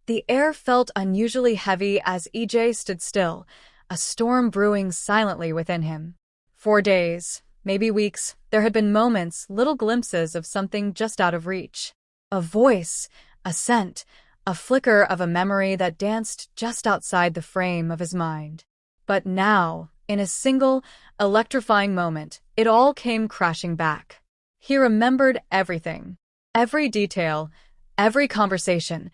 The air felt unusually heavy as EJ stood still, a storm brewing silently within him. For days, maybe weeks, there had been moments, little glimpses of something just out of reach. A voice, a scent, a flicker of a memory that danced just outside the frame of his mind. But now, in a single, electrifying moment, it all came crashing back. He remembered everything. Every detail, every conversation,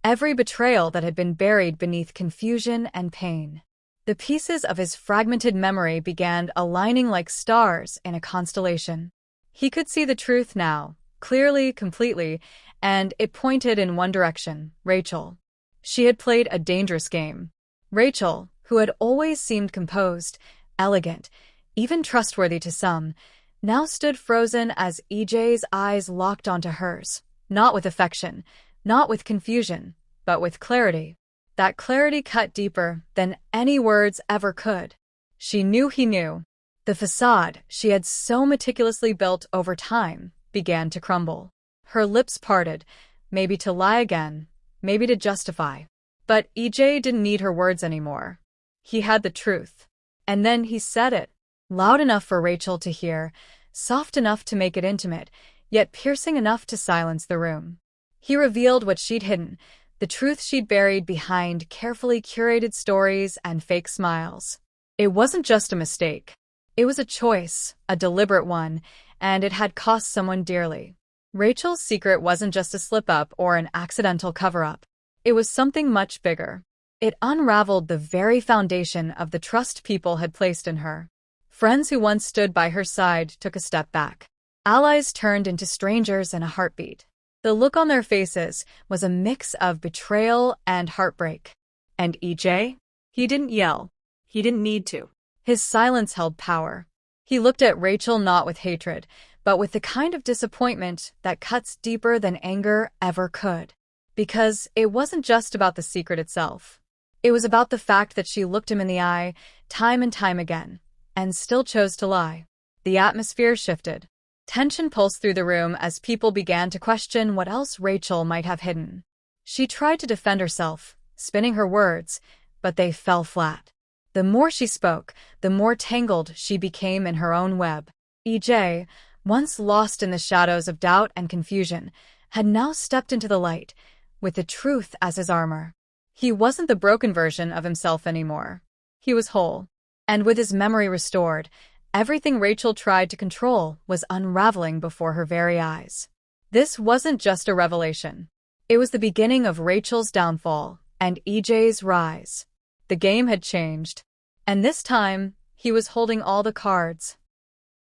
every betrayal that had been buried beneath confusion and pain. The pieces of his fragmented memory began aligning like stars in a constellation. He could see the truth now, clearly, completely, and it pointed in one direction: Rachel. She had played a dangerous game. Rachel, who had always seemed composed, elegant, even trustworthy to some, now stood frozen as EJ's eyes locked onto hers, not with affection, not with confusion, but with clarity. That clarity cut deeper than any words ever could. She knew he knew. The facade she had so meticulously built over time began to crumble. Her lips parted, maybe to lie again, maybe to justify. But EJ didn't need her words anymore. He had the truth. And then he said it, loud enough for Rachel to hear, soft enough to make it intimate, yet piercing enough to silence the room. He revealed what she'd hidden, the truth she'd buried behind carefully curated stories and fake smiles. It wasn't just a mistake. It was a choice, a deliberate one, and it had cost someone dearly. Rachel's secret wasn't just a slip-up or an accidental cover-up. It was something much bigger. It unraveled the very foundation of the trust people had placed in her. Friends who once stood by her side took a step back. Allies turned into strangers in a heartbeat. The look on their faces was a mix of betrayal and heartbreak. And EJ? He didn't yell. He didn't need to. His silence held power. He looked at Rachel not with hatred, but with the kind of disappointment that cuts deeper than anger ever could. Because it wasn't just about the secret itself. It was about the fact that she looked him in the eye, time and time again, and still chose to lie. The atmosphere shifted. Tension pulsed through the room as people began to question what else Rachel might have hidden. She tried to defend herself, spinning her words, but they fell flat. The more she spoke, the more tangled she became in her own web. EJ, once lost in the shadows of doubt and confusion, had now stepped into the light, with the truth as his armor. He wasn't the broken version of himself anymore. He was whole. And with his memory restored, everything Rachel tried to control was unraveling before her very eyes. This wasn't just a revelation. It was the beginning of Rachel's downfall and EJ's rise. The game had changed. And this time, he was holding all the cards.